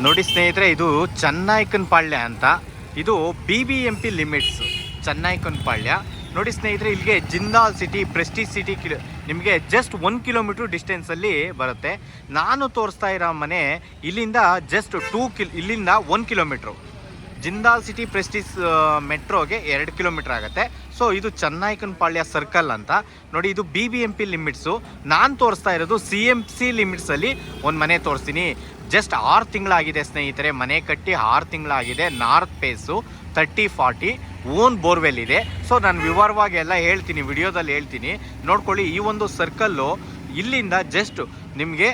ನೋಡಿ ಸ್ನೇಹಿತರೆ, ಇದು ಚನ್ನನಾಯಕನಪಾಳ್ಯ ಅಂತ. ಇದು BBMP ಲಿಮಿಟ್ಸ್ ಚನ್ನನಾಯಕನಪಾಳ್ಯ. ನೋಡಿ ಸ್ನೇಹಿತರೆ, ಇಲ್ಲಿಗೆ ಜಿಂದಾಲ್ ಸಿಟಿ, ಪ್ರೆಸ್ಟೀಜ್ ಸಿಟಿ ನಿಮಗೆ ಜಸ್ಟ್ 1 ಕಿಲೋಮೀಟ್ರ್ ಡಿಸ್ಟೆನ್ಸಲ್ಲಿ ಬರುತ್ತೆ. ನಾನು ತೋರಿಸ್ತಾ ಇರೋ ಮನೆ ಇಲ್ಲಿಂದ ಜಸ್ಟ್ ಇಲ್ಲಿಂದ 1 ಕಿಲೋಮೀಟ್ರು. ಜಿಂದಾಲ್ ಸಿಟಿ ಪ್ರೆಸ್ಟೀಜ್ ಮೆಟ್ರೋಗೆ 2 ಕಿಲೋಮೀಟ್ರ್ ಆಗುತ್ತೆ. ಸೊ ಇದು ಚನ್ನನಾಯಕನಪಾಳ್ಯ ಸರ್ಕಲ್ ಅಂತ. ನೋಡಿ, ಇದು BBMP ಲಿಮಿಟ್ಸು. ನಾನು ತೋರಿಸ್ತಾ ಇರೋದು CMC ಲಿಮಿಟ್ಸಲ್ಲಿ ಒಂದು ಮನೆ ತೋರಿಸ್ತೀನಿ. ಜಸ್ಟ್ 6 ತಿಂಗಳಾಗಿದೆ ಸ್ನೇಹಿತರೆ, ಮನೆ ಕಟ್ಟಿ 6 ತಿಂಗಳಾಗಿದೆ. ನಾರ್ತ್ ಫೇಸು, 30-40 ಓನ್ ಬೋರ್ವೆಲ್ ಇದೆ. ಸೊ ನಾನು ವಿವರವಾಗಿ ಎಲ್ಲ ಹೇಳ್ತೀನಿ, ವಿಡಿಯೋದಲ್ಲಿ ಹೇಳ್ತೀನಿ, ನೋಡ್ಕೊಳ್ಳಿ. ಈ ಒಂದು ಸರ್ಕಲ್ಲು ಇಲ್ಲಿಂದ ಜಸ್ಟ್ ನಿಮಗೆ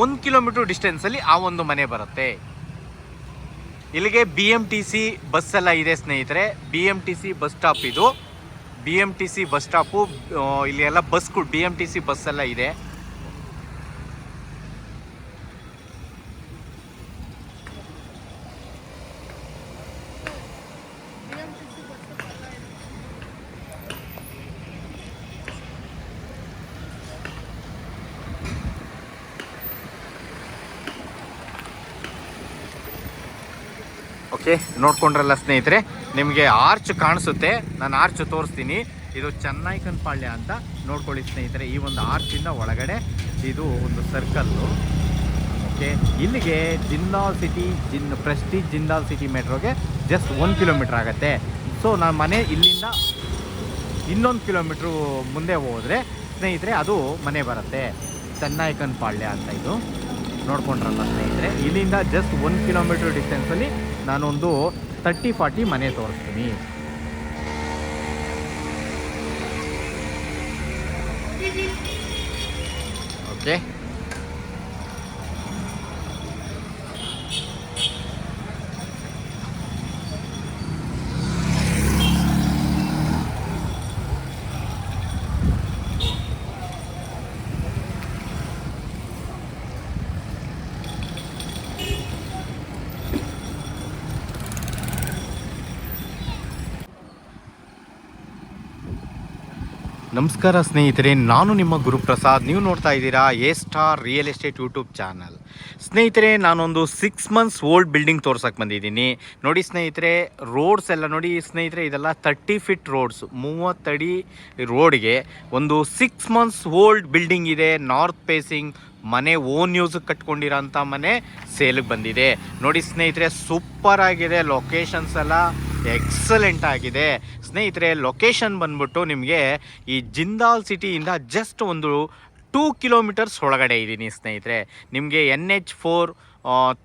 1 ಕಿಲೋಮೀಟ್ರ್ ಡಿಸ್ಟೆನ್ಸಲ್ಲಿ ಆ ಒಂದು ಮನೆ ಬರುತ್ತೆ. ಇಲ್ಲಿಗೆ BMTC ಬಸ್ ಎಲ್ಲ ಇದೆ ಸ್ನೇಹಿತರೆ. BMTC ಬಸ್ ಸ್ಟಾಪ್ ಇದು. BMTC ಬಸ್ ಸ್ಟಾಪು, ಇಲ್ಲಿ ಎಲ್ಲ ಬಸ್ಗಳು BMTC ಬಸ್ ಎಲ್ಲ ಇದೆ. ಓಕೆ, ನೋಡ್ಕೊಂಡ್ರಲ್ಲ ಸ್ನೇಹಿತರೆ, ನಿಮಗೆ ಆರ್ಚ್ ಕಾಣಿಸುತ್ತೆ. ನಾನು ಆರ್ಚ್ ತೋರಿಸ್ತೀನಿ. ಇದು ಚನ್ನನಾಯಕನಪಾಳ್ಯ ಅಂತ ನೋಡ್ಕೊಳ್ಳಿ ಸ್ನೇಹಿತರೆ. ಈ ಒಂದು ಆರ್ಚಿಂದ ಒಳಗಡೆ ಇದು ಒಂದು ಸರ್ಕಲ್ಲು. ಓಕೆ, ಇಲ್ಲಿಗೆ ಜಿಂದಾಲ್ ಸಿಟಿ ಪ್ರೆಸ್ಟೀಜ್ ಜಿಂದಾಲ್ ಸಿಟಿ ಮೆಟ್ರೋಗೆ ಜಸ್ಟ್ 1 ಕಿಲೋಮೀಟ್ರ್ ಆಗುತ್ತೆ. ಸೊ ನಾನು ಮನೆ ಇಲ್ಲಿಂದ 1 ಕಿಲೋಮೀಟ್ರು ಮುಂದೆ ಹೋದರೆ ಸ್ನೇಹಿತರೆ ಅದು ಮನೆ ಬರುತ್ತೆ, ಚನ್ನನಾಯಕನಪಾಳ್ಯ ಅಂತ. ಇದು ನೋಡ್ಕೊಂಡ್ರಲ್ಲ ಸ್ನೇಹಿತರೆ, ಇಲ್ಲಿಂದ ಜಸ್ಟ್ 1 ಕಿಲೋಮೀಟ್ರ್ ಡಿಸ್ಟೆನ್ಸಲ್ಲಿ ನಾನೊಂದು 30-40 ಮನೆ ತೋರಿಸ್ತೀನಿ. ಓಕೆ, ನಮಸ್ಕಾರ ಸ್ನೇಹಿತರೆ, ನಾನು ನಿಮ್ಮ ಗುರುಪ್ರಸಾದ್. ನೀವು ನೋಡ್ತಾ ಇದ್ದೀರಾ A star real estate YouTube channel. ಸ್ನೇಹಿತರೆ, ನಾನೊಂದು 6 ಮಂತ್ಸ್ ಓಲ್ಡ್ ಬಿಲ್ಡಿಂಗ್ ತೋರ್ಸಕ್ಕೆ ಬಂದಿದ್ದೀನಿ. ನೋಡಿ ಸ್ನೇಹಿತರೆ, ರೋಡ್ಸ್ ಎಲ್ಲ ನೋಡಿ ಸ್ನೇಹಿತರೆ, ಇದೆಲ್ಲ 30 ಫೀಟ್ ರೋಡ್ಸ್, 30 ಅಡಿ ರೋಡ್ಗೆ ಒಂದು 6 ಮಂತ್ಸ್ ಓಲ್ಡ್ ಬಿಲ್ಡಿಂಗ್ ಇದೆ. ನಾರ್ತ್ ಫೇಸಿಂಗ್ ಮನೆ, ಓನ್ ಯೂಸ್ ಕಟ್ಕೊಂಡಿರೋಂಥ ಮನೆ ಸೇಲಿಗೆ ಬಂದಿದೆ. ನೋಡಿ ಸ್ನೇಹಿತರೆ, ಸೂಪರ್ ಆಗಿದೆ. ಲೊಕೇಶನ್ಸ್ ಎಲ್ಲ ಎಕ್ಸಲೆಂಟ್ ಆಗಿದೆ ಸ್ನೇಹಿತರೆ. ಲೊಕೇಶನ್ ಬಂದ್ಬಿಟ್ಟು ನಿಮಗೆ ಈ ಜಿಂದಾಲ್ ಸಿಟಿಯಿಂದ ಜಸ್ಟ್ ಒಂದು 2 ಕಿಲೋಮೀಟರ್ಸ್ ಒಳಗಡೆ ಇದ್ದೀನಿ ಸ್ನೇಹಿತರೆ. ನಿಮಗೆ NH4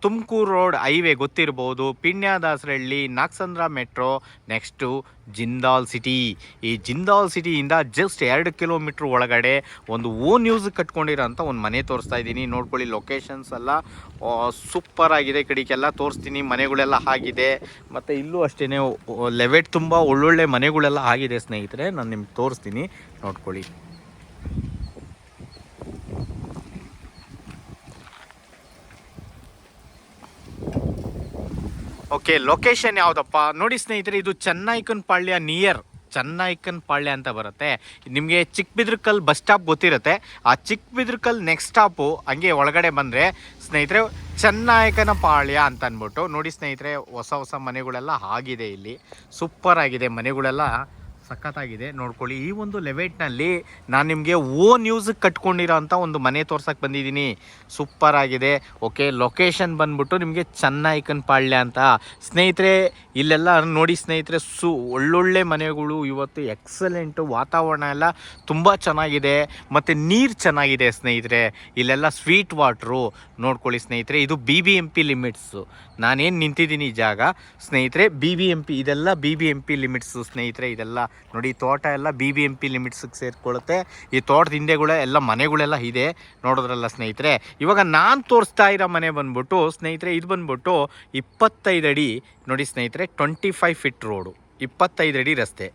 ತುಮಕೂರು ರೋಡ್ ಹೈವೇ ಗೊತ್ತಿರ್ಬೋದು, Peenya Dasarahalli, Nagasandra metro, next Jindal city. ಈ ಜಿಂದಾಲ್ ಸಿಟಿಯಿಂದ ಜಸ್ಟ್ 2 ಕಿಲೋಮೀಟ್ರ್ ಒಳಗಡೆ ಒಂದು ಓನ್ ಯೂಸ್ ಕಟ್ಕೊಂಡಿರೋಂಥ ಒಂದು ಮನೆ ತೋರಿಸ್ತಾ ಇದ್ದೀನಿ. ನೋಡ್ಕೊಳ್ಳಿ, ಲೊಕೇಶನ್ಸ್ ಎಲ್ಲ ಸೂಪರ್ ಆಗಿದೆ. ಕಡೆಗೆಲ್ಲ ತೋರಿಸ್ತೀನಿ, ಮನೆಗಳೆಲ್ಲ ಆಗಿದೆ. ಮತ್ತು ಇಲ್ಲೂ ಅಷ್ಟೇ ಲೆವೆಟ್ ತುಂಬ ಒಳ್ಳೊಳ್ಳೆ ಮನೆಗಳೆಲ್ಲ ಆಗಿದೆ ಸ್ನೇಹಿತರೆ. ನಾನು ನಿಮ್ಗೆ ತೋರಿಸ್ತೀನಿ, ನೋಡ್ಕೊಳ್ಳಿ. ಓಕೆ, ಲೊಕೇಶನ್ ಯಾವುದಪ್ಪ ನೋಡಿ ಸ್ನೇಹಿತರೆ, ಇದು ಚನ್ನನಾಯಕನಪಾಳ್ಯ ನಿಯರ್ ಚನ್ನನಾಯಕನಪಾಳ್ಯ ಅಂತ ಬರುತ್ತೆ. ನಿಮಗೆ ಚಿಕ್ಕಬಿದ್ರಕಲ್ ಬಸ್ ಸ್ಟಾಪ್ ಗೊತ್ತಿರುತ್ತೆ. ಆ ಚಿಕ್ಕಬಿದ್ರಕಲ್ ನೆಕ್ಸ್ಟ್ ಸ್ಟಾಪು ಹಂಗೆ ಒಳಗಡೆ ಬಂದರೆ ಸ್ನೇಹಿತರೆ ಚನ್ನನಾಯಕನಪಾಳ್ಯ ಅಂತ ಅಂದ್ಬಿಟ್ಟು ನೋಡಿ ಸ್ನೇಹಿತರೆ, ಹೊಸ ಮನೆಗಳೆಲ್ಲ ಆಗಿದೆ. ಇಲ್ಲಿ ಸೂಪರ್ ಆಗಿದೆ, ಮನೆಗಳೆಲ್ಲ ಸಖತ್ತಾಗಿದೆ. ನೋಡ್ಕೊಳ್ಳಿ, ಈ ಒಂದು ಲೆವೆಟ್ನಲ್ಲಿ ನಾನು ನಿಮಗೆ ಓನ್ ಯೂಸ್ ಕಟ್ಕೊಂಡಿರೋ ಅಂಥ ಒಂದು ಮನೆ ತೋರ್ಸಕ್ಕೆ ಬಂದಿದ್ದೀನಿ. ಸೂಪರ್ ಆಗಿದೆ. ಓಕೆ, ಲೊಕೇಶನ್ ಬಂದ್ಬಿಟ್ಟು ನಿಮಗೆ ಚನ್ನನಾಯಕನಪಾಳ್ಯ ಅಂತ ಸ್ನೇಹಿತರೆ. ಇಲ್ಲೆಲ್ಲ ನೋಡಿ ಸ್ನೇಹಿತರೆ, ಒಳ್ಳೊಳ್ಳೆ ಮನೆಗಳು ಇವತ್ತು ಎಕ್ಸಲೆಂಟು. ವಾತಾವರಣ ಎಲ್ಲ ತುಂಬ ಚೆನ್ನಾಗಿದೆ, ಮತ್ತು ನೀರು ಚೆನ್ನಾಗಿದೆ ಸ್ನೇಹಿತರೆ. ಇಲ್ಲೆಲ್ಲ ಸ್ವೀಟ್ ವಾಟ್ರು. ನೋಡ್ಕೊಳ್ಳಿ ಸ್ನೇಹಿತರೆ, ಇದು BBMP ಲಿಮಿಟ್ಸು. ನಾನೇನು ನಿಂತಿದ್ದೀನಿ ಈ ಜಾಗ ಸ್ನೇಹಿತರೆ, BBMP ಇದೆಲ್ಲ BBMP ಲಿಮಿಟ್ಸು ಸ್ನೇಹಿತರೆ. ಇದೆಲ್ಲ ನೋಡಿ, ತೋಟ ಎಲ್ಲ BBMP ಲಿಮಿಟ್ಸಿಗೆ ಸೇರಿಕೊಳ್ಳುತ್ತೆ. ಈ ತೋಟದ ಹಿಂದೆಗಳೇ ಎಲ್ಲ ಮನೆಗಳೆಲ್ಲ ಇದೆ, ನೋಡಿದ್ರಲ್ಲ ಸ್ನೇಹಿತರೆ. ಇವಾಗ ನಾನು ತೋರಿಸ್ತಾ ಇರೋ ಮನೆ ಬಂದ್ಬಿಟ್ಟು ಸ್ನೇಹಿತರೆ, ಇದು ಬಂದ್ಬಿಟ್ಟು 25 ಅಡಿ ನೋಡಿ ಸ್ನೇಹಿತರೆ, 25 ಫೀಟ್ ರೋಡು, 25 ಅಡಿ ರಸ್ತೆ.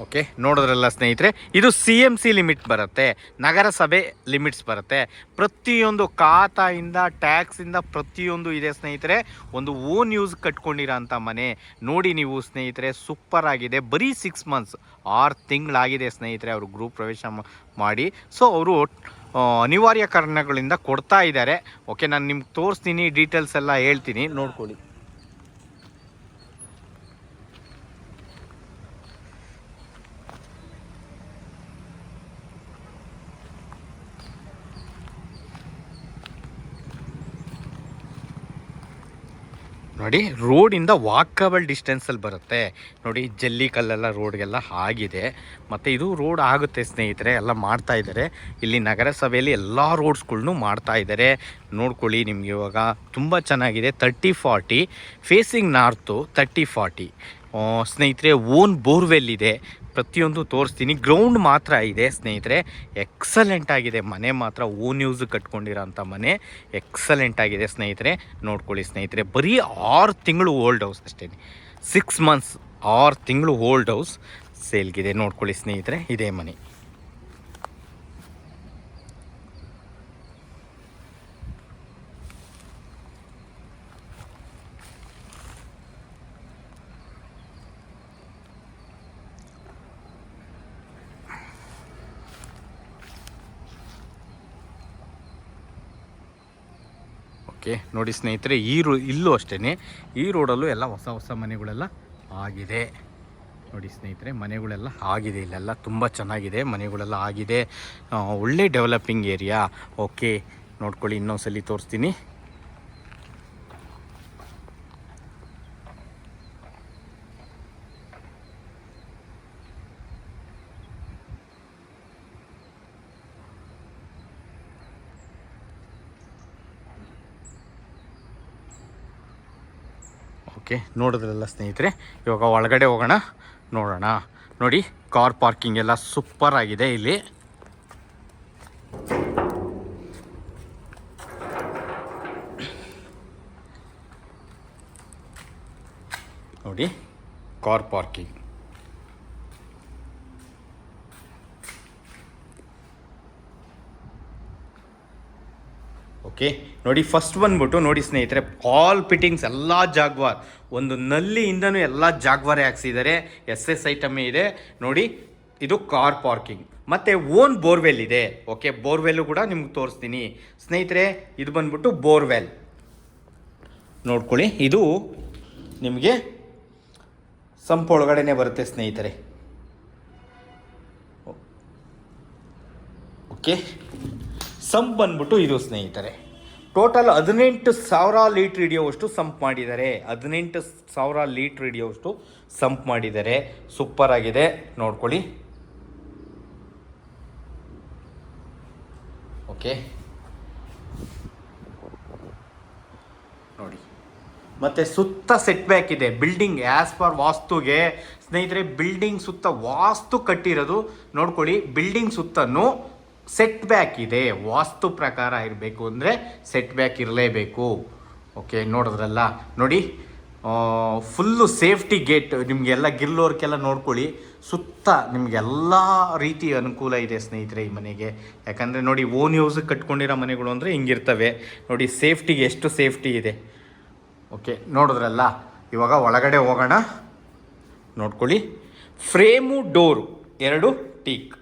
ಓಕೆ, ನೋಡಿದ್ರಲ್ಲ ಸ್ನೇಹಿತರೆ, ಇದು CMC ಲಿಮಿಟ್ ಬರುತ್ತೆ, ನಗರಸಭೆ ಲಿಮಿಟ್ಸ್ ಬರುತ್ತೆ. ಪ್ರತಿಯೊಂದು ಖಾತಾಯಿಂದ ಟ್ಯಾಕ್ಸಿಂದ ಪ್ರತಿಯೊಂದು ಇದೆ ಸ್ನೇಹಿತರೆ. ಒಂದು ಓನ್ ಯೂಸ್ ಕಟ್ಕೊಂಡಿರೋ ಅಂಥ ಮನೆ ನೋಡಿ ನೀವು ಸ್ನೇಹಿತರೆ, ಸೂಪರ್ ಆಗಿದೆ. ಬರೀ 6 ಮಂತ್ಸ್ 6 ತಿಂಗಳಾಗಿದೆ ಸ್ನೇಹಿತರೆ ಅವರು ಗೃಹ ಪ್ರವೇಶ ಮಾಡಿ. ಸೊ ಅವರು ಅನಿವಾರ್ಯ ಕಾರಣಗಳಿಂದ ಕೊಡ್ತಾ ಇದ್ದಾರೆ. ಓಕೆ, ನಾನು ನಿಮ್ಗೆ ತೋರಿಸ್ತೀನಿ, ಡೀಟೇಲ್ಸ್ ಎಲ್ಲ ಹೇಳ್ತೀನಿ, ನೋಡ್ಕೊಳ್ಳಿ. ನೋಡಿ, ರೋಡಿಂದ ವಾಕಬಲ್ ಡಿಸ್ಟೆನ್ಸಲ್ಲಿ ಬರುತ್ತೆ. ನೋಡಿ, ಜಲ್ಲಿ ಕಲ್ಲೆಲ್ಲ ರೋಡ್ಗೆಲ್ಲ ಆಗಿದೆ. ಮತ್ತು ಇದು ರೋಡ್ ಆಗುತ್ತೆ ಸ್ನೇಹಿತರೆ, ಎಲ್ಲ ಮಾಡ್ತಾ ಇದ್ದಾರೆ. ಇಲ್ಲಿ ನಗರಸಭೆಯಲ್ಲಿ ಎಲ್ಲ ರೋಡ್ಸ್ಗಳ್ನೂ ಮಾಡ್ತಾ ಇದ್ದಾರೆ. ನೋಡ್ಕೊಳ್ಳಿ, ನಿಮ್ಗೆ ಇವಾಗ ತುಂಬ ಚೆನ್ನಾಗಿದೆ. 30-40 ಫೇಸಿಂಗ್ ನಾರ್ತು, 30-40 ಸ್ನೇಹಿತರೆ. ಓನ್ ಬೋರ್ವೆಲ್ ಇದೆ, ಪ್ರತಿಯೊಂದು ತೋರಿಸ್ತೀನಿ. ಗ್ರೌಂಡ್ ಮಾತ್ರ ಇದೆ ಸ್ನೇಹಿತರೆ, ಎಕ್ಸಲೆಂಟ್ ಆಗಿದೆ ಮನೆ ಮಾತ್ರ. ಓನ್ ಯೂಸ್ ಕಟ್ಕೊಂಡಿರೋಂಥ ಮನೆ ಎಕ್ಸಲೆಂಟ್ ಆಗಿದೆ ಸ್ನೇಹಿತರೆ. ನೋಡ್ಕೊಳ್ಳಿ ಸ್ನೇಹಿತರೆ, ಬರೀ 6 ತಿಂಗಳು ಓಲ್ಡ್ ಹೌಸ್ ಅಷ್ಟೇ, 6 ಮಂತ್ಸ್ 6 ತಿಂಗಳು ಓಲ್ಡ್ ಹೌಸ್ ಸೇಲ್ಗಿದೆ. ನೋಡ್ಕೊಳ್ಳಿ ಸ್ನೇಹಿತರೆ, ಇದೇ ಮನೆ. ಓಕೆ, ನೋಡಿ ಸ್ನೇಹಿತರೆ, ಇಲ್ಲೂ ಅಷ್ಟೇ, ಈ ರೋಡಲ್ಲೂ ಎಲ್ಲ ಹೊಸ ಮನೆಗಳೆಲ್ಲ ಆಗಿದೆ. ನೋಡಿ ಸ್ನೇಹಿತರೆ, ಮನೆಗಳೆಲ್ಲ ಆಗಿದೆ. ಇಲ್ಲೆಲ್ಲ ತುಂಬ ಚೆನ್ನಾಗಿದೆ, ಮನೆಗಳೆಲ್ಲ ಆಗಿದೆ. ಒಳ್ಳೆ ಡೆವಲಪಿಂಗ್ ಏರಿಯಾ. ಓಕೆ, ನೋಡ್ಕೊಳ್ಳಿ, ಇನ್ನೊಂದ್ಸಲಿ ತೋರಿಸ್ತೀನಿ. ಓಕೆ, ನೋಡಿದ್ರಲ್ಲ ಸ್ನೇಹಿತರೆ, ಇವಾಗ ಒಳಗಡೆ ಹೋಗೋಣ, ನೋಡೋಣ. ನೋಡಿ, ಕಾರ್ ಪಾರ್ಕಿಂಗ್ ಎಲ್ಲ ಸೂಪರ್ ಆಗಿದೆ ಇಲ್ಲಿ. ನೋಡಿ, ಕಾರ್ ಪಾರ್ಕಿಂಗ್. ಓಕೆ, ನೋಡಿ, ಫಸ್ಟ್ ಬಂದ್ಬಿಟ್ಟು ನೋಡಿ ಸ್ನೇಹಿತರೆ, ಆಲ್ ಫಿಟ್ಟಿಂಗ್ಸ್ ಎಲ್ಲ ಜಾಗ್ವಾರ್, ಒಂದು ನಲ್ಲಿಯಿಂದನೂ ಎಲ್ಲ ಜಾಗ್ವಾರೇ ಹಾಕ್ಸಿದ್ದಾರೆ. SS ಐಟಮೇ ಇದೆ. ನೋಡಿ, ಇದು ಕಾರ್ ಪಾರ್ಕಿಂಗ್ ಮತ್ತು ಓನ್ ಬೋರ್ವೆಲ್ ಇದೆ. ಓಕೆ, ಬೋರ್ವೆಲ್ಲು ಕೂಡ ನಿಮ್ಗೆ ತೋರಿಸ್ತೀನಿ ಸ್ನೇಹಿತರೆ. ಇದು ಬಂದ್ಬಿಟ್ಟು ಬೋರ್ವೆಲ್ ನೋಡ್ಕೊಳ್ಳಿ. ಇದು ನಿಮಗೆ ಸಂಪೊಳಗಡೆನೆ ಬರುತ್ತೆ ಸ್ನೇಹಿತರೆ. ಓಕೆ, ಸಂಪ್ ಬಂದ್ಬಿಟ್ಟು ಇದು ಸ್ನೇಹಿತರೆ. ಟೋಟಲ್ 18,000 ಲೀಟ್ರ್ ಹಿಡಿಯೋವಷ್ಟು ಸಂಪ್ ಮಾಡಿದ್ದಾರೆ. 18,000 ಲೀಟ್ರ್ ಹಿಡಿಯೋವಷ್ಟು ಸಂಪ್ ಮಾಡಿದ್ದಾರೆ. ಸೂಪರ್ ಆಗಿದೆ, ನೋಡ್ಕೊಳ್ಳಿ. ಓಕೆ, ನೋಡಿ, ಮತ್ತು ಸುತ್ತ ಸೆಟ್ ಬ್ಯಾಕ್ ಇದೆ. ಬಿಲ್ಡಿಂಗ್ ಆ್ಯಸ್ ಪರ್ ವಾಸ್ತುಗೆ ಸ್ನೇಹಿತರೆ, ಬಿಲ್ಡಿಂಗ್ ಸುತ್ತ ವಾಸ್ತು ಕಟ್ಟಿರೋದು. ನೋಡ್ಕೊಳ್ಳಿ, ಬಿಲ್ಡಿಂಗ್ ಸುತ್ತನೂ ಸೆಟ್ ಬ್ಯಾಕ್ ಇದೆ. ವಾಸ್ತು ಪ್ರಕಾರ ಇರಬೇಕು ಅಂದರೆ ಸೆಟ್ ಬ್ಯಾಕ್ ಇರಲೇಬೇಕು. ಓಕೆ, ನೋಡಿದ್ರಲ್ಲ, ನೋಡಿ, ಫುಲ್ಲು ಸೇಫ್ಟಿ ಗೇಟ್ ನಿಮಗೆಲ್ಲ ಗಿರ್ಲೋರ್ಕೆಲ್ಲ ನೋಡ್ಕೊಳ್ಳಿ. ಸುತ್ತ ನಿಮಗೆಲ್ಲ ರೀತಿ ಅನುಕೂಲ ಇದೆ ಸ್ನೇಹಿತರೆ ಈ ಮನೆಗೆ. ಯಾಕಂದರೆ ನೋಡಿ, ಓನ್ ಯೂಸ್ ಕಟ್ಕೊಂಡಿರೋ ಮನೆಗಳು ಅಂದರೆ ಹಿಂಗಿರ್ತವೆ. ನೋಡಿ, ಸೇಫ್ಟಿಗೆ ಎಷ್ಟು ಸೇಫ್ಟಿ ಇದೆ. ಓಕೆ, ನೋಡಿದ್ರಲ್ಲ, ಇವಾಗ ಒಳಗಡೆ ಹೋಗೋಣ, ನೋಡ್ಕೊಳ್ಳಿ. Frame door 2 teak.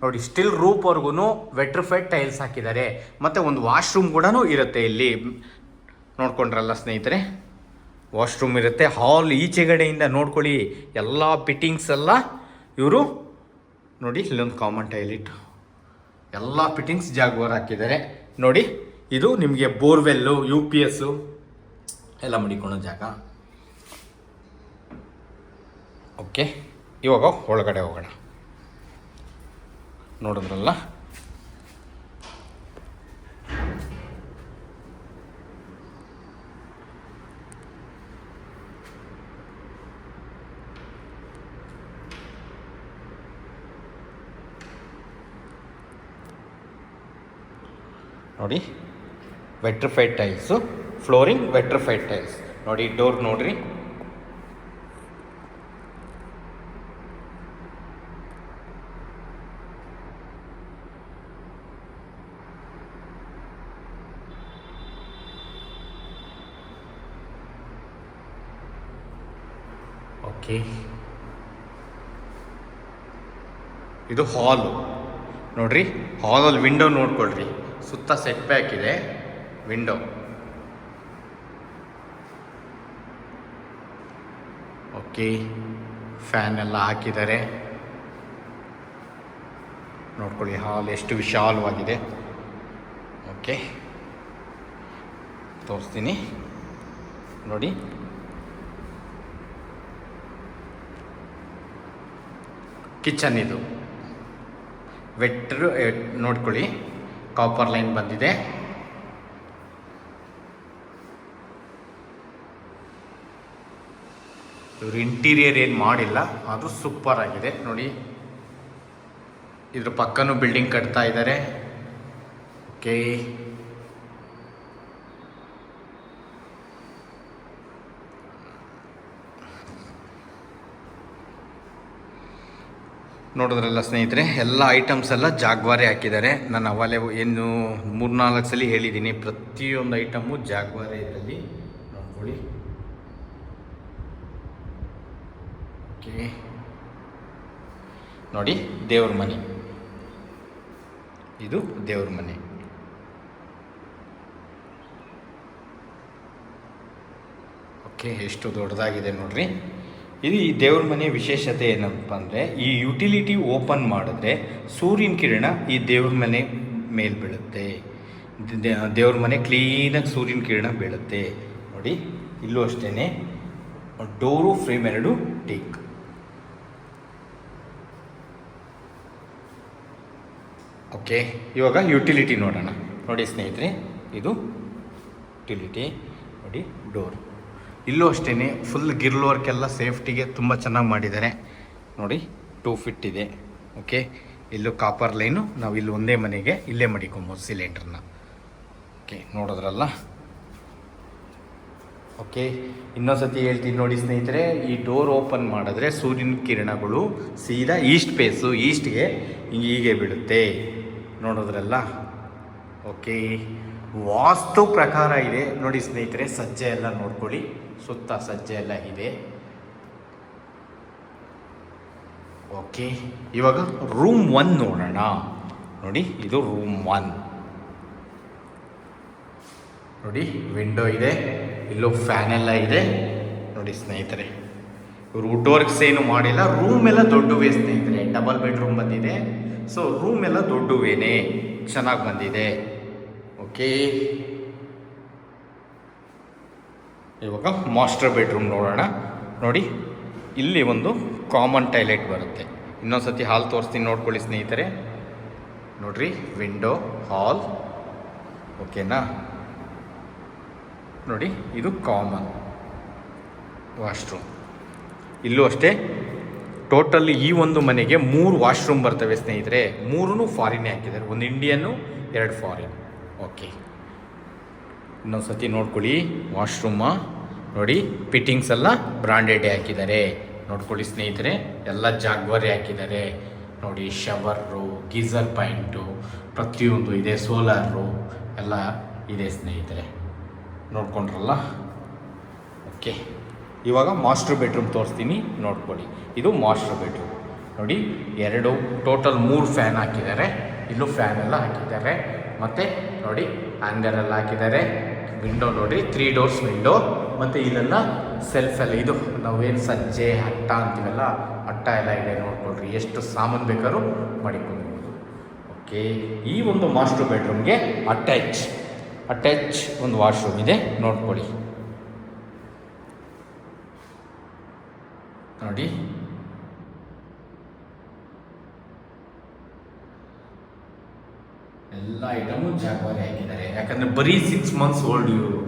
ನೋಡಿ, ಸ್ಟಿಲ್ ರೂಪ್ವರೆಗೂ ವೆಟ್ರಿಫೈಡ್ ಟೈಲ್ಸ್ ಹಾಕಿದ್ದಾರೆ. ಮತ್ತು ಒಂದು ವಾಶ್ರೂಮ್ ಕೂಡ ಇರುತ್ತೆ ಇಲ್ಲಿ. ನೋಡ್ಕೊಂಡ್ರಲ್ಲ ಸ್ನೇಹಿತರೆ, ವಾಶ್ರೂಮ್ ಇರುತ್ತೆ. ಹಾಲ್ ಈಚೆಗಡೆಯಿಂದ ನೋಡ್ಕೊಳ್ಳಿ, ಎಲ್ಲ ಫಿಟ್ಟಿಂಗ್ಸ್ ಎಲ್ಲ ಇವರು ನೋಡಿ. ಇಲ್ಲೊಂದು ಕಾಮನ್ ಟಾಯ್ಲೆಟ್, ಎಲ್ಲ ಫಿಟ್ಟಿಂಗ್ಸ್ ಜಾಗ್ವಾರ್ ಹಾಕಿದ್ದಾರೆ. ನೋಡಿ, ಇದು ನಿಮಗೆ ಬೋರ್ವೆಲ್ಲು, UPS ಎಲ್ಲ ಮಡಿಕೊಳ್ಳೋ ಜಾಗ. ಓಕೆ, ಇವಾಗ ಒಳಗಡೆ ಹೋಗೋಣ. ನೋಡಿದ್ರಲ್ಲ, ನೋಡಿ, vitrified tiles, flooring vitrified tiles. ನೋಡಿ, ಡೋರ್ ನೋಡ್ರಿ, ಓಕೆ, ಇದು ಹಾಲು ನೋಡ್ರಿ. ಹಾಲಲ್ಲಿ ವಿಂಡೋ ನೋಡ್ಕೊಳ್ರಿ, ಸುತ್ತ ಸೆಟ್ ಬ್ಯಾಕ್ ಇದೆ ವಿಂಡೋ. ಓಕೆ, ಫ್ಯಾನ್ ಎಲ್ಲ ಹಾಕಿದ್ದಾರೆ ನೋಡ್ಕೊಳ್ಳಿ. ಹಾಲ್ ಎಷ್ಟು ವಿಶಾಲವಾಗಿದೆ. ಓಕೆ, ತೋರಿಸ್ತೀನಿ ನೋಡಿ. ಕಿಚನ್ ಇದು ವೆಟ್ರು ನೋಡ್ಕೊಳ್ಳಿ, ಕಾಪರ್ ಲೈನ್ ಬಂದಿದೆ. ಇವರು ಇಂಟೀರಿಯರ್ ಏನು ಮಾಡಿಲ್ಲ, ಅದು ಸೂಪರ್ ಆಗಿದೆ ನೋಡಿ. ಇದ್ರ ಪಕ್ಕನೂ ಬಿಲ್ಡಿಂಗ್ ಕಟ್ತಾ ಇದ್ದಾರೆ. ಓಕೆ, ನೋಡಿದ್ರಲ್ಲ ಸ್ನೇಹಿತರೆ, ಎಲ್ಲ ಐಟಮ್ಸ್ ಎಲ್ಲ ಜಾಗ್ವಾರೆ ಹಾಕಿದ್ದಾರೆ. ನಾನು ಅವಾಗಲೇ ಏನು 3-4 ಸಲ ಹೇಳಿದ್ದೀನಿ, ಪ್ರತಿಯೊಂದು ಐಟಮು ಜಾಗ್ವಾರೆ ಇದರಲ್ಲಿ ನೋಡ್ಕೊಳ್ಳಿ. ಓಕೆ ನೋಡಿ, ದೇವ್ರ ಮನೆ, ಇದು ದೇವ್ರ ಮನೆ. ಓಕೆ, ಎಷ್ಟು ದೊಡ್ಡದಾಗಿದೆ ನೋಡ್ರಿ. ಇದು ಈ ದೇವ್ರ ಮನೆ ವಿಶೇಷತೆ ಏನಪ್ಪ ಅಂದರೆ, ಈ ಯುಟಿಲಿಟಿ ಓಪನ್ ಮಾಡಿದ್ರೆ ಸೂರ್ಯನ ಕಿರಣ ಈ ದೇವ್ರ ಮನೆ ಮೇಲೆ ಬೀಳುತ್ತೆ. ದೇವ್ರ ಮನೆ ಕ್ಲೀನಾಗಿ ಸೂರ್ಯನ ಕಿರಣ ಬೀಳುತ್ತೆ ನೋಡಿ. ಇಲ್ಲೂ ಅಷ್ಟೇ, ಡೋರು ಫ್ರೇಮ್ 2 ಟೇಕ್. ಓಕೆ, ಇವಾಗ ಯುಟಿಲಿಟಿ ನೋಡೋಣ. ನೋಡಿ ಸ್ನೇಹಿತರೆ, ಇದು ಯುಟಿಲಿಟಿ ನೋಡಿ, ಡೋರ್. ಇಲ್ಲೂ ಅಷ್ಟೇ ಫುಲ್ ಗಿರ್ಲ್ ವರ್ಕ್ ಎಲ್ಲ ಸೇಫ್ಟಿಗೆ ತುಂಬ ಚೆನ್ನಾಗಿ ಮಾಡಿದ್ದಾರೆ ನೋಡಿ. 2 ಫೀಟ್ ಇದೆ. ಓಕೆ, ಇಲ್ಲೂ ಕಾಪರ್ ಲೈನು. ನಾವು ಇಲ್ಲಿ ಒಂದೇ ಮನೆಗೆ ಇಲ್ಲೇ ಮಡಿಕೊಬೋದು ಸಿಲಿಂಡ್ರನ್ನ. ಓಕೆ, ನೋಡಿದ್ರಲ್ಲ. ಓಕೆ, ಇನ್ನೊಂದ್ಸತಿ ಹೇಳ್ತೀನಿ ನೋಡಿ ಸ್ನೇಹಿತರೆ, ಈ ಡೋರ್ ಓಪನ್ ಮಾಡಿದ್ರೆ ಸೂರ್ಯನ ಕಿರಣಗಳು ಸೀದಾ ಈಸ್ಟ್ ಫೇಸು, ಈಸ್ಟ್ಗೆ ಹೀಗೆ ಬೀಳುತ್ತೆ. ನೋಡೋದ್ರಲ್ಲ. ಓಕೆ, ವಾಸ್ತು ಪ್ರಕಾರ ಇದೆ ನೋಡಿ ಸ್ನೇಹಿತರೆ. ಸಜ್ಜೆ ಎಲ್ಲ ನೋಡ್ಕೊಳ್ಳಿ, ಸುತ್ತ ಸಜ್ಜೆ ಎಲ್ಲ ಇದೆ. ಓಕೆ, ಇವಾಗ ರೂಮ್ 1 ನೋಡೋಣ ನೋಡಿ. ಇದು ರೂಮ್ 1 ನೋಡಿ. ವಿಂಡೋ ಇದೆ, ಇಲ್ಲೂ ಫ್ಯಾನ್ ಎಲ್ಲ ಇದೆ ನೋಡಿ ಸ್ನೇಹಿತರೆ. ಇವರು ವುಡ್ ವರ್ಕ್ಸ್ ಏನು ಮಾಡಿಲ್ಲ. ರೂಮ್ ಎಲ್ಲ ದೊಡ್ಡವೇ ಸ್ನೇಹಿತರೆ, ಡಬಲ್ ಬೆಡ್ರೂಮ್ ಬಂದಿದೆ. ಸೊ ರೂಮ್ ಎಲ್ಲ ದೊಡ್ಡವೇನೆ, ಚೆನ್ನಾಗಿ ಬಂದಿದೆ. ಓಕೆ, ಇವಾಗ ಮಾಸ್ಟರ್ ಬೆಡ್ರೂಮ್ ನೋಡೋಣ ನೋಡಿ. ಇಲ್ಲಿ ಒಂದು ಕಾಮನ್ ಟಾಯ್ಲೆಟ್ ಬರುತ್ತೆ. ಇನ್ನೊಂದು ಸತಿ ಹಾಲ್ ತೋರಿಸ್ತೀನಿ ನೋಡ್ಕೊಳ್ಳಿ ಸ್ನೇಹಿತರೆ. ನೋಡ್ರಿ, ವಿಂಡೋ, ಹಾಲ್. ಓಕೆನಾ ನೋಡಿ, ಇದು ಕಾಮನ್ ವಾಶ್ರೂಮ್. ಇಲ್ಲೂ ಅಷ್ಟೇ, ಟೋಟಲ್ ಈ ಒಂದು ಮನೆಗೆ 3 ವಾಶ್ರೂಮ್ ಬರ್ತವೆ ಸ್ನೇಹಿತರೆ. 3 ಫಾರಿನ್ನೇ ಹಾಕಿದ್ದಾರೆ, 1 ಇಂಡಿಯನ್ನು 2 ಫಾರಿನ್. ಓಕೆ, ಇನ್ನೊಂದು ಸತಿ ನೋಡ್ಕೊಳ್ಳಿ ವಾಶ್ರೂಮ ನೋಡಿ. ಫಿಟ್ಟಿಂಗ್ಸ್ ಎಲ್ಲ ಬ್ರಾಂಡೆಡೇ ಹಾಕಿದ್ದಾರೆ ನೋಡ್ಕೊಳ್ಳಿ ಸ್ನೇಹಿತರೆ. ಎಲ್ಲ ಜಾಗ್ವಾರೆ ಹಾಕಿದ್ದಾರೆ ನೋಡಿ. ಶವರು, ಗೀಸರ್ ಪಾಯಿಂಟು ಪ್ರತಿಯೊಂದು ಇದೆ. ಸೋಲಾರು ಎಲ್ಲ ಇದೆ ಸ್ನೇಹಿತರೆ, ನೋಡ್ಕೊಂಡ್ರಲ್ಲ. ಓಕೆ, ಇವಾಗ ಮಾಸ್ಟರ್ ಬೆಡ್ರೂಮ್ ತೋರಿಸ್ತೀನಿ ನೋಡ್ಕೊಳ್ಳಿ. ಇದು ಮಾಸ್ಟರ್ ಬೆಡ್ರೂಮ್ ನೋಡಿ. 2 ಟೋಟಲ್ 3 ಫ್ಯಾನ್ ಹಾಕಿದ್ದಾರೆ. ಇಲ್ಲೂ ಫ್ಯಾನ್ ಎಲ್ಲ ಹಾಕಿದ್ದಾರೆ. ಮತ್ತು ನೋಡಿ, ಹ್ಯಾಂಗರ್ ಎಲ್ಲ ಹಾಕಿದ್ದಾರೆ. ವಿಂಡೋ ನೋಡಿ, 3 ಡೋರ್ಸ್ ವಿಂಡೋ. ಮತ್ತು ಇಲ್ಲೆಲ್ಲ ಸೆಲ್ಫ್ ಎಲ್ಲ, ಇದು ನಾವೇನು ಸಜ್ಜೆ ಅಟ್ಟ ಅಂತೀವಲ್ಲ, ಅಟ್ಟ ಎಲ್ಲ ಇದೆ ನೋಡ್ಕೊಳ್ರಿ. ಎಷ್ಟು ಸಾಮಾನು ಬೇಕಾದ್ರೂ ಮಾಡಿಕೊಳ್ಬೋದು. ಓಕೆ, ಈ ಒಂದು ಮಾಸ್ಟರ್ ಬೆಡ್ರೂಮ್ಗೆ ಅಟ್ಯಾಚ್ ಒಂದು ವಾಶ್ರೂಮ್ ಇದೆ ನೋಡ್ಕೊಳ್ಳಿ ನೋಡಿ. ಎಲ್ಲ ಐಟಮು ಜಾಗ್ವಾರೆ ಹಾಕಿದ್ದಾರೆ. ಯಾಕಂದರೆ ಬರೀ 6 ಮಂತ್ಸ್ ಓಲ್ಡ್ ಇವರು,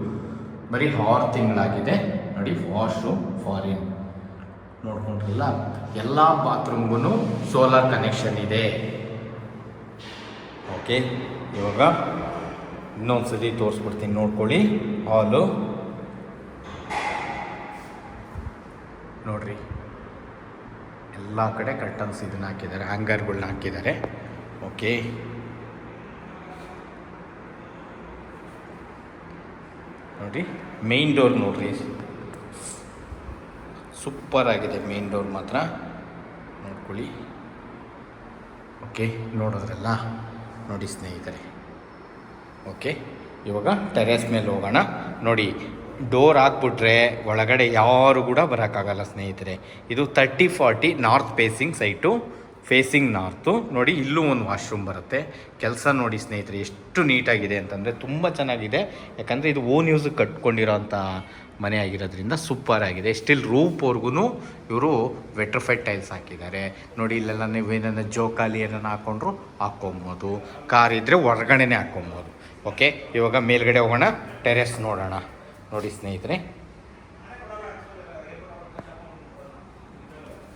ಬರೀ 6 ತಿಂಗಳಾಗಿದೆ ನೋಡಿ. ವಾಶ್ರೂಮ್ ಫಾರಿನ್ ನೋಡ್ಕೊಂಡ್ರಲ್ಲ. ಎಲ್ಲ ಬಾತ್ರೂಮ್ಗೂ ಸೋಲಾರ್ ಕನೆಕ್ಷನ್ ಇದೆ. ಓಕೆ, ಇವಾಗ ಇನ್ನೊಂದ್ಸಲಿ ತೋರಿಸ್ಬಿಡ್ತೀನಿ ನೋಡ್ಕೊಳ್ಳಿ. ಹಾಲು ನೋಡ್ರಿ, ಎಲ್ಲ ಕಡೆ ಕರ್ಟನ್ಸ್ ಇದನ್ನ ಹಾಕಿದ್ದಾರೆ, ಹ್ಯಾಂಗರ್ಗಳನ್ನ ಹಾಕಿದ್ದಾರೆ. ಓಕೆ, ನೋಡಿ ಮೇನ್ ಡೋರ್ ನೋಡ್ರಿ, ಸೂಪರ್ ಆಗಿದೆ ಮೇನ್ ಡೋರ್ ಮಾತ್ರ ನೋಡ್ಕೊಳ್ಳಿ. ಓಕೆ, ನೋಡೋದ್ರಲ್ಲ, ನೋಡಿ ಸ್ನೇಹಿತರೆ. ಓಕೆ, ಇವಾಗ ಟೆರೇಸ್ ಮೇಲೆ ಹೋಗೋಣ. ನೋಡಿ, ಡೋರ್ ಹಾಕ್ಬಿಟ್ರೆ ಒಳಗಡೆ ಯಾರು ಕೂಡ ಬರೋಕ್ಕಾಗಲ್ಲ ಸ್ನೇಹಿತರೆ. ಇದು 30-40 north facing site, facing north. ನೋಡಿ, ಇಲ್ಲೂ ಒಂದು ವಾಶ್ರೂಮ್ ಬರುತ್ತೆ. ಕೆಲಸ ನೋಡಿ ಸ್ನೇಹಿತರೆ ಎಷ್ಟು ನೀಟಾಗಿದೆ ಅಂತಂದರೆ ತುಂಬ ಚೆನ್ನಾಗಿದೆ. ಯಾಕಂದರೆ ಇದು ಓನ್ ಯೂಸ್ ಕಟ್ಕೊಂಡಿರೋಂಥ ಮನೆ ಆಗಿರೋದ್ರಿಂದ ಸೂಪರ್ ಆಗಿದೆ. ಸ್ಟಿಲ್ ರೂಪ್ವರೆಗೂ ಇವರು ವೆಟ್ರಿಫೈಡ್ ಟೈಲ್ಸ್ ಹಾಕಿದ್ದಾರೆ. ನೋಡಿ, ಇಲ್ಲೆಲ್ಲ ನೀವು ಏನಾರ ಜೋಕಾಲಿ ಏನಾರ ಹಾಕ್ಕೊಂಡ್ರು ಹಾಕ್ಕೊಬೋದು, ಕಾರ್ ಇದ್ದರೆ ಹೊರಗಡೆನೇ ಹಾಕ್ಕೊಬೋದು. ಓಕೆ, ಇವಾಗ ಮೇಲ್ಗಡೆ ಹೋಗೋಣ, ಟೆರೆಸ್ ನೋಡೋಣ. ನೋಡಿ ಸ್ನೇಹಿತರೆ,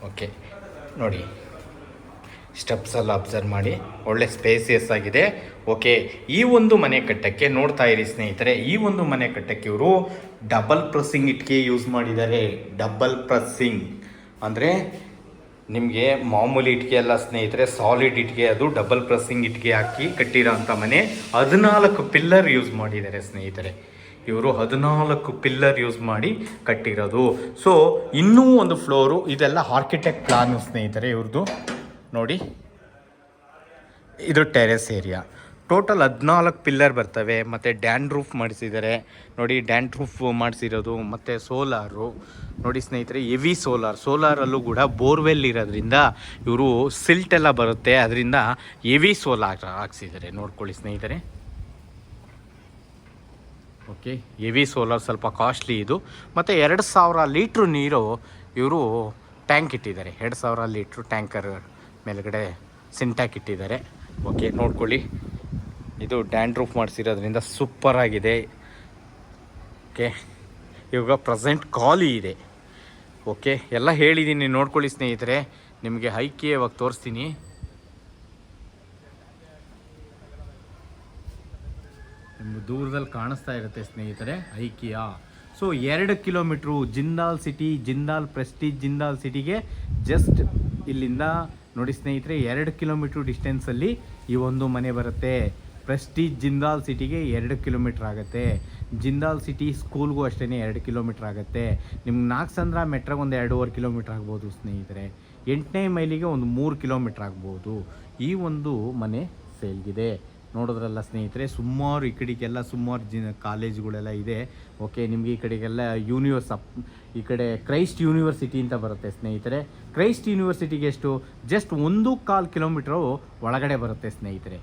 ಓಕೆ ನೋಡಿ ಸ್ಟೆಪ್ಸ್ ಎಲ್ಲ ಅಬ್ಸರ್ವ್ ಮಾಡಿ, ಒಳ್ಳೆ ಸ್ಪೇಸಿಯಸ್ ಆಗಿದೆ. ಓಕೆ, ಈ ಒಂದು ಮನೆ ಕಟ್ಟಕ್ಕೆ ನೋಡ್ತಾ ಇರಿ ಸ್ನೇಹಿತರೆ, ಈ ಒಂದು ಮನೆ ಕಟ್ಟಕ್ಕೆ ಇವರು ಡಬಲ್ ಪ್ರೆಸ್ಸಿಂಗ್ ಇಟ್ಕೆ ಯೂಸ್ ಮಾಡಿದ್ದಾರೆ. ಡಬಲ್ ಪ್ರೆಸ್ಸಿಂಗ್ ಅಂದರೆ ನಿಮಗೆ ಮಾಮೂಲಿ ಇಟ್ಕೆ ಎಲ್ಲ ಸ್ನೇಹಿತರೆ, ಸಾಲಿಡ್ ಇಟ್ಕೆ, ಅದು ಡಬಲ್ ಪ್ರೆಸ್ಸಿಂಗ್ ಇಟ್ಕೆ ಹಾಕಿ ಕಟ್ಟಿರೋ ಅಂಥ ಮನೆ. 14 ಪಿಲ್ಲರ್ ಯೂಸ್ ಮಾಡಿದ್ದಾರೆ ಸ್ನೇಹಿತರೆ. ಇವರು 14 ಪಿಲ್ಲರ್ ಯೂಸ್ ಮಾಡಿ ಕಟ್ಟಿರೋದು. ಸೊ ಇನ್ನೂ ಒಂದು ಫ್ಲೋರು, ಇದೆಲ್ಲ ಆರ್ಕಿಟೆಕ್ಟ್ ಪ್ಲಾನು ಸ್ನೇಹಿತರೆ ಇವ್ರದ್ದು. ನೋಡಿ, ಇದು ಟೆರೆಸ್ ಏರಿಯಾ. ಟೋಟಲ್ 14 ಪಿಲ್ಲರ್ ಬರ್ತವೆ. ಮತ್ತು ಡ್ಯಾನ್ ರೂಫ್ ಮಾಡಿಸಿದ್ದಾರೆ. ನೋಡಿ, ಡ್ಯಾನ್ ರೂಫ್ ಮಾಡಿಸಿರೋದು. ಮತ್ತು ಸೋಲಾರು ನೋಡಿ ಸ್ನೇಹಿತರೆ, ಹೆವಿ ಸೋಲಾರಲ್ಲೂ ಕೂಡ ಬೋರ್ವೆಲ್ ಇರೋದ್ರಿಂದ ಇವರು ಸಿಲ್ಟ್ ಎಲ್ಲ ಬರುತ್ತೆ, ಅದರಿಂದ ಹೆವಿ ಸೋಲಾರ್ ಹಾಕ್ಸಿದ್ದಾರೆ. ನೋಡ್ಕೊಳ್ಳಿ ಸ್ನೇಹಿತರೆ. ಓಕೆ, ಹೆವಿ ಸೋಲಾರ್, ಸ್ವಲ್ಪ ಕಾಸ್ಟ್ಲಿ ಇದು. ಮತ್ತು 2000 ಲೀಟ್ರ್ ನೀರು ಇವರು ಟ್ಯಾಂಕ್ ಇಟ್ಟಿದ್ದಾರೆ. 2000 ಲೀಟ್ರ್ ಟ್ಯಾಂಕರ್ ಮೇಲ್ಗಡೆ ಸಿಂಟ್ಯಾಕ್ ಇಟ್ಟಿದ್ದಾರೆ. ಓಕೆ, ನೋಡ್ಕೊಳ್ಳಿ, ಇದು ಡ್ಯಾನ್ ರೂಫ್ ಮಾಡಿಸಿರೋದ್ರಿಂದ ಸೂಪರ್ ಆಗಿದೆ. ಓಕೆ, ಇವಾಗ ಪ್ರೆಸೆಂಟ್ ಖಾಲಿ ಇದೆ. ಓಕೆ, ಎಲ್ಲ ಹೇಳಿದ್ದೀನಿ, ನೋಡ್ಕೊಳ್ಳಿ ಸ್ನೇಹಿತರೆ. ನಿಮಗೆ ಹೈಕಿ ಇವಾಗ ತೋರಿಸ್ತೀನಿ. ನಿಮ್ಗೆ ದೂರದಲ್ಲಿ ಕಾಣಿಸ್ತಾ ಇರುತ್ತೆ ಸ್ನೇಹಿತರೆ IKEA. So 2 kilometre Jindal city, Jindal Prestige Jindal ಸಿಟಿಗೆ ಜಸ್ಟ್ ಇಲ್ಲಿಂದ ನೋಡಿ ಸ್ನೇಹಿತರೆ 2 ಕಿಲೋಮೀಟ್ರ್ ಡಿಸ್ಟೆನ್ಸಲ್ಲಿ ಈ ಒಂದು ಮನೆ ಬರುತ್ತೆ. ಪ್ರೆಸ್ಟೀಜ್ ಜಿಂದಾಲ್ ಸಿಟಿಗೆ 2 ಕಿಲೋಮೀಟ್ರ್ ಆಗುತ್ತೆ. ಜಿಂದಾಲ್ ಸಿಟಿ ಸ್ಕೂಲ್ಗೂ ಅಷ್ಟೇ 2 ಕಿಲೋಮೀಟ್ರ್ ಆಗುತ್ತೆ. ನಿಮ್ಗೆ ನಾಗಸಂದ್ರ ಮೆಟ್ರೋಗೆ ಒಂದು 2.5 ಕಿಲೋಮೀಟ್ರ್ ಆಗ್ಬೋದು ಸ್ನೇಹಿತರೆ. 8ನೇ ಮೈಲಿಗೆ ಒಂದು 3 ಕಿಲೋಮೀಟ್ರ್ ಆಗ್ಬೋದು. ಈ ಒಂದು ಮನೆ ಸೇಲ್ಗಿದೆ. ನೋಡೋದ್ರಲ್ಲ ಸ್ನೇಹಿತರೆ, ಸುಮಾರು ಈ ಕಡೆಗೆಲ್ಲ ಸುಮಾರು ಕಾಲೇಜ್ಗಳೆಲ್ಲ ಇದೆ. ಓಕೆ, ನಿಮಗೆ ಈ ಕಡೆಗೆಲ್ಲ ಈ ಕಡೆ ಕ್ರೈಸ್ಟ್ ಯೂನಿವರ್ಸಿಟಿ ಅಂತ ಬರುತ್ತೆ ಸ್ನೇಹಿತರೆ. ಕ್ರೈಸ್ಟ್ ಯೂನಿವರ್ಸಿಟಿಗೆ ಎಷ್ಟು ಜಸ್ಟ್ 1.25 ಕಿಲೋಮೀಟ್ರು ಒಳಗಡೆ ಬರುತ್ತೆ ಸ್ನೇಹಿತರೆ.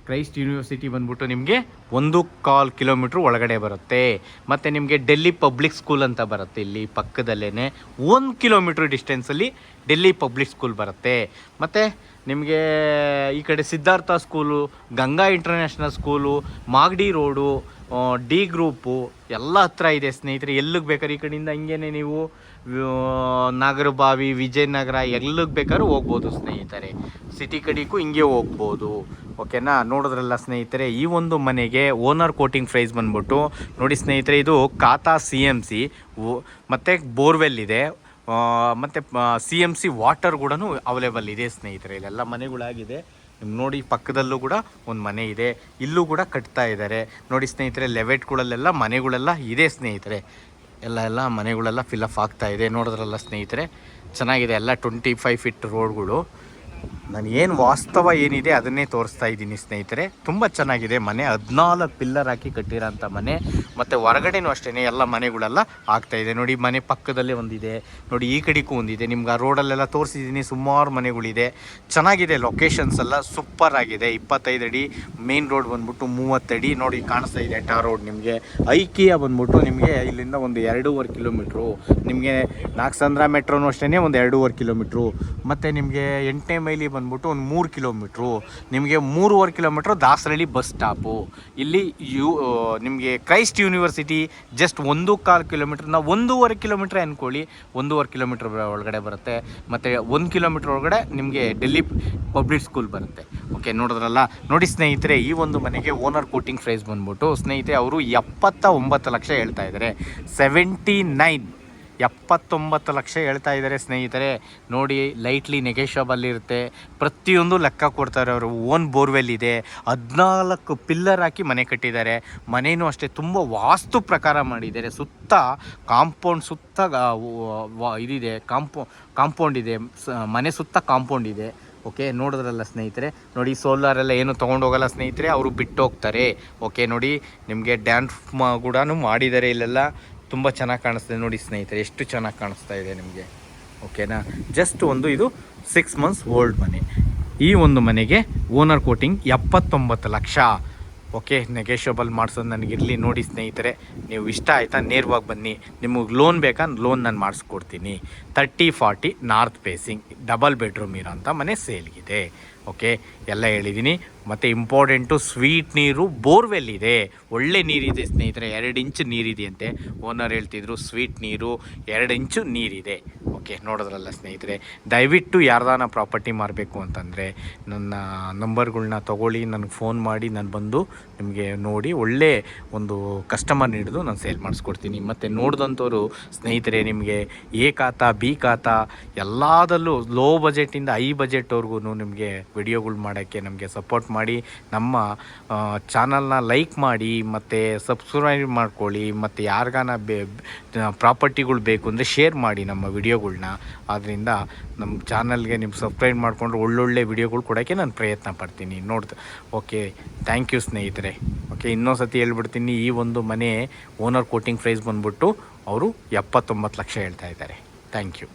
ಕ್ರೈಸ್ಟ್ ಯೂನಿವರ್ಸಿಟಿ ಬಂದ್ಬಿಟ್ಟು ನಿಮಗೆ 1.25 ಕಿಲೋಮೀಟ್ರ್ ಒಳಗಡೆ ಬರುತ್ತೆ. ಮತ್ತು ನಿಮಗೆ ಡೆಲ್ಲಿ ಪಬ್ಲಿಕ್ ಸ್ಕೂಲ್ ಅಂತ ಬರುತ್ತೆ ಇಲ್ಲಿ ಪಕ್ಕದಲ್ಲೇ 1 ಕಿಲೋಮೀಟ್ರ್ ಡಿಸ್ಟೆನ್ಸಲ್ಲಿ ಡೆಲ್ಲಿ ಪಬ್ಲಿಕ್ ಸ್ಕೂಲ್ ಬರುತ್ತೆ. ಮತ್ತು ನಿಮಗೆ ಈ ಕಡೆ Siddhartha school, Ganga international school, Magadi road, D group ಎಲ್ಲ ಹತ್ರ ಇದೆ ಸ್ನೇಹಿತರೆ. ಎಲ್ಲಿಗೆ ಬೇಕಾದ್ರೆ ಈ ಕಡೆಯಿಂದ ಹಿಂಗೇನೆ ನೀವು ನಾಗರಬಾವಿ, ವಿಜಯನಗರ ಎಲ್ಲಿಗೆ ಬೇಕಾದ್ರೂ ಹೋಗ್ಬೋದು ಸ್ನೇಹಿತರೆ. ಸಿಟಿ ಕಡೆಗೂ ಹಿಂಗೆ ಹೋಗ್ಬೋದು. ಓಕೆನಾ, ನೋಡಿದ್ರಲ್ಲ ಸ್ನೇಹಿತರೆ, ಈ ಒಂದು ಮನೆಗೆ ಓನರ್ ಕೋಟಿಂಗ್ ಪ್ರೈಸ್ ಬಂದ್ಬಿಟ್ಟು ನೋಡಿ ಸ್ನೇಹಿತರೆ, ಇದು ಖಾತಾ CMC ಮತ್ತು ಬೋರ್ವೆಲ್ ಇದೆ. ಮತ್ತು CMC ವಾಟರ್ ಕೂಡ ಅವೈಲೇಬಲ್ ಇದೆ ಸ್ನೇಹಿತರೆ. ಇಲ್ಲೆಲ್ಲ ಮನೆಗಳಾಗಿದೆ. ನಿಮ್ಗೆ ನೋಡಿ ಪಕ್ಕದಲ್ಲೂ ಕೂಡ ಒಂದು ಮನೆ ಇದೆ. ಇಲ್ಲೂ ಕೂಡ ಕಟ್ತಾ ಇದ್ದಾರೆ. ನೋಡಿ ಸ್ನೇಹಿತರೆ, ಲೆವೆಟ್ಗಳಲ್ಲೆಲ್ಲ ಮನೆಗಳೆಲ್ಲ ಇದೆ ಸ್ನೇಹಿತರೆ. ಎಲ್ಲ ಮನೆಗಳೆಲ್ಲ ಫಿಲಪ್ ಆಗ್ತಾ ಇದೆ. ನೋಡಿದ್ರಲ್ಲ ಸ್ನೇಹಿತರೆ, ಚೆನ್ನಾಗಿದೆ. ಎಲ್ಲ 25 ಫೀಟ್ ರೋಡ್ಗಳು. ನಾನು ಏನು ವಾಸ್ತವ ಏನಿದೆ ಅದನ್ನೇ ತೋರಿಸ್ತಾ ಇದ್ದೀನಿ ಸ್ನೇಹಿತರೆ. ತುಂಬ ಚೆನ್ನಾಗಿದೆ ಮನೆ. 14 ಪಿಲ್ಲರ್ ಹಾಕಿ ಕಟ್ಟಿರೋಂಥ ಮನೆ. ಮತ್ತು ಹೊರಗಡೆನೂ ಅಷ್ಟೇ ಎಲ್ಲ ಮನೆಗಳೆಲ್ಲ ಆಗ್ತಾಯಿದೆ. ನೋಡಿ, ಮನೆ ಪಕ್ಕದಲ್ಲೇ ಒಂದಿದೆ. ನೋಡಿ, ಈ ಕಡೆಗೂ ಒಂದಿದೆ. ನಿಮ್ಗೆ ಆ ರೋಡಲ್ಲೆಲ್ಲ ತೋರಿಸಿದ್ದೀನಿ. ಸುಮಾರು ಮನೆಗಳಿದೆ. ಚೆನ್ನಾಗಿದೆ. ಲೊಕೇಶನ್ಸ್ ಎಲ್ಲ ಸೂಪರ್ ಆಗಿದೆ. 25 ಅಡಿ ಮೇನ್ ರೋಡ್ ಬಂದ್ಬಿಟ್ಟು 30 ಅಡಿ. ನೋಡಿ, ಕಾಣಿಸ್ತಾ ಇದೆ ಟಾರ್ ರೋಡ್. ನಿಮಗೆ ಐಕಿಯಾ ಬಂದ್ಬಿಟ್ಟು ನಿಮಗೆ ಇಲ್ಲಿಂದ ಒಂದು 2.5 ಕಿಲೋಮೀಟ್ರು. ನಿಮಗೆ ನಾಗಸಂದ್ರ ಮೆಟ್ರೋನು ಅಷ್ಟೇ ಒಂದು 2.5 ಕಿಲೋಮೀಟ್ರು. ಮತ್ತು ನಿಮಗೆ 8ನೇ ಮೈಲಿ ಬಂದ್ಬಿಟ್ಟು ಒಂದು 3 ಕಿಲೋಮೀಟ್ರು. ನಿಮಗೆ 3.5 ಕಿಲೋಮೀಟ್ರು ದಾಸರಳ್ಳಿ ಬಸ್ ಸ್ಟಾಪು. ಇಲ್ಲಿ ನಿಮಗೆ ಕ್ರೈಸ್ಟ್ ಯೂನಿವರ್ಸಿಟಿ ಜಸ್ಟ್ 1.25 ಕಿಲೋಮೀಟ್ರ್. ನಾವು 1.5 ಕಿಲೋಮೀಟ್ರ್ ಅಂದ್ಕೊಳ್ಳಿ. 1.5 ಕಿಲೋಮೀಟ್ರ್ ಒಳಗಡೆ ಬರುತ್ತೆ. ಮತ್ತು 1 ಕಿಲೋಮೀಟ್ರ್ ಒಳಗಡೆ ನಿಮಗೆ ಡೆಲ್ಲಿ ಪಬ್ಲಿಕ್ ಸ್ಕೂಲ್ ಬರುತ್ತೆ. ಓಕೆ, ನೋಡಿದ್ರಲ್ಲ. ನೋಡಿ ಸ್ನೇಹಿತರೆ, ಈ ಒಂದು ಮನೆಗೆ ಓನರ್ ಕೋಟಿಂಗ್ ಪ್ರೈಸ್ ಬಂದ್ಬಿಟ್ಟು ಸ್ನೇಹಿತರೆ ಅವರು 79 ಲಕ್ಷ ಹೇಳ್ತಾ ಇದ್ದಾರೆ. 79 79 ಲಕ್ಷ ಹೇಳ್ತಾ ಇದ್ದಾರೆ ಸ್ನೇಹಿತರೆ. ನೋಡಿ, ಲೈಟ್ಲಿ ನೆಗೆಷಬಲ್ ಇರುತ್ತೆ. ಪ್ರತಿಯೊಂದು ಲೆಕ್ಕ ಕೊಡ್ತಾರೆ ಅವರು. ಓನ್ ಬೋರ್ವೆಲ್ ಇದೆ, 14 ಪಿಲ್ಲರ್ ಹಾಕಿ ಮನೆ ಕಟ್ಟಿದ್ದಾರೆ. ಮನೇನೂ ಅಷ್ಟೇ ತುಂಬ ವಾಸ್ತು ಪ್ರಕಾರ ಮಾಡಿದ್ದಾರೆ. ಸುತ್ತ ಕಾಂಪೌಂಡ್ ಸುತ್ತ ಇದಿದೆ, ಕಾಂಪೌಂಡ್ ಇದೆ, ಮನೆ ಸುತ್ತ ಕಾಂಪೌಂಡ್ ಇದೆ. ಓಕೆ, ನೋಡಿದ್ರಲ್ಲ ಸ್ನೇಹಿತರೆ. ನೋಡಿ, ಸೋಲಾರೆಲ್ಲ ಏನು ತೊಗೊಂಡೋಗಲ್ಲ ಸ್ನೇಹಿತರೆ, ಅವರು ಬಿಟ್ಟು ಹೋಗ್ತಾರೆ. ಓಕೆ, ನೋಡಿ ನಿಮಗೆ ಡ್ಯಾನ್ಸ್ ಕೂಡ ಮಾಡಿದ್ದಾರೆ ಇಲ್ಲೆಲ್ಲ. ತುಂಬ ಚೆನ್ನಾಗಿ ಕಾಣಿಸ್ತಿದೆ ನೋಡಿ ಸ್ನೇಹಿತರೆ, ಎಷ್ಟು ಚೆನ್ನಾಗಿ ಕಾಣಿಸ್ತಾ ಇದೆ ನಿಮಗೆ. ಓಕೆನಾ, ಜಸ್ಟ್ ಇದು 6 months ಓಲ್ಡ್ ಮನೆ. ಈ ಒಂದು ಮನೆಗೆ owner quoting 79 lakh. Okay, negotiable ಮಾಡಿಸೋದು ನನಗಿರಲಿ. ನೋಡಿ ಸ್ನೇಹಿತರೆ, ನೀವು ಇಷ್ಟ ಆಯಿತಾ ನೇರವಾಗಿ ಬನ್ನಿ. ನಿಮಗೆ ಲೋನ್ ಬೇಕಾ, ಲೋನ್ ನಾನು ಮಾಡಿಸ್ಕೊಡ್ತೀನಿ. 30-40 ನಾರ್ತ್ ಫೇಸಿಂಗ್ ಡಬಲ್ ಬೆಡ್ರೂಮ್ ಇರೋಂಥ ಮನೆ ಸೇಲ್ಗಿದೆ. ಓಕೆ, ಎಲ್ಲ ಹೇಳಿದ್ದೀನಿ. ಮತ್ತು ಇಂಪಾರ್ಟೆಂಟು, ಸ್ವೀಟ್ ನೀರು, ಬೋರ್ವೆಲ್ ಇದೆ, ಒಳ್ಳೆ ನೀರಿದೆ ಸ್ನೇಹಿತರೆ. 2 ಇಂಚ್ ನೀರಿದೆ ಅಂತೆ. ಓನರ್ ಹೇಳ್ತಿದ್ರು ಸ್ವೀಟ್ ನೀರು, 2 ಇಂಚು ನೀರಿದೆ. ಓಕೆ, ನೋಡಿದ್ರಲ್ಲ ಸ್ನೇಹಿತರೆ. ದಯವಿಟ್ಟು ಯಾರ್ದಾನ ಪ್ರಾಪರ್ಟಿ ಮಾರಬೇಕು ಅಂತಂದರೆ ನನ್ನ ನಂಬರ್ಗಳ್ನ ತೊಗೊಳ್ಳಿ, ನನಗೆ ಫೋನ್ ಮಾಡಿ, ನಾನು ಬಂದು ನಿಮಗೆ ನೋಡಿ ಒಳ್ಳೆ ಒಂದು ಕಸ್ಟಮರ್ ಹಿಡಿದು ನಾನು ಸೇಲ್ ಮಾಡಿಸ್ಕೊಡ್ತೀನಿ. ಮತ್ತು ನೋಡಿದಂಥವ್ರು ಸ್ನೇಹಿತರೆ, ನಿಮಗೆ ಎ ಖಾತಾ, ಬಿ ಖಾತಾ ಎಲ್ಲದಲ್ಲೂ ಲೋ ಬಜೆಟಿಂದ ಹೈ ಬಜೆಟ್ವರೆಗೂ ನಿಮಗೆ ವಿಡಿಯೋಗಳು ಮಾಡೋಕ್ಕೆ ನಮಗೆ ಸಪೋರ್ಟ್ ಮಾಡಿ. ನಮ್ಮ ಚಾನಲ್ನ ಲೈಕ್ ಮಾಡಿ ಮತ್ತು ಸಬ್ಸ್ಕ್ರೈಬ್ ಮಾಡ್ಕೊಳ್ಳಿ. ಮತ್ತು ಯಾರಿಗಾನ ಪ್ರಾಪರ್ಟಿಗಳು ಬೇಕು ಅಂದರೆ ಶೇರ್ ಮಾಡಿ ನಮ್ಮ ವಿಡಿಯೋಗಳ್ನ. ಆದ್ದರಿಂದ ನಮ್ಮ ಚಾನಲ್ಗೆ ನೀವು ಸಬ್ಸ್ಕ್ರೈಬ್ ಮಾಡಿಕೊಂಡ್ರೆ ಒಳ್ಳೊಳ್ಳೆ ವಿಡಿಯೋಗಳು ಕೊಡೋಕ್ಕೆ ನಾನು ಪ್ರಯತ್ನ ಪಡ್ತೀನಿ. ಓಕೆ, ಥ್ಯಾಂಕ್ ಯು ಸ್ನೇಹಿತರೆ. ಓಕೆ, ಇನ್ನೊಂದು ಸತಿ ಹೇಳ್ಬಿಡ್ತೀನಿ, ಈ ಒಂದು ಮನೆ ಓನರ್ ಕೋಟಿಂಗ್ ಪ್ರೈಸ್ ಬಂದ್ಬಿಟ್ಟು ಅವರು 79 ಲಕ್ಷ ಹೇಳ್ತಾ ಇದ್ದಾರೆ. Thank you.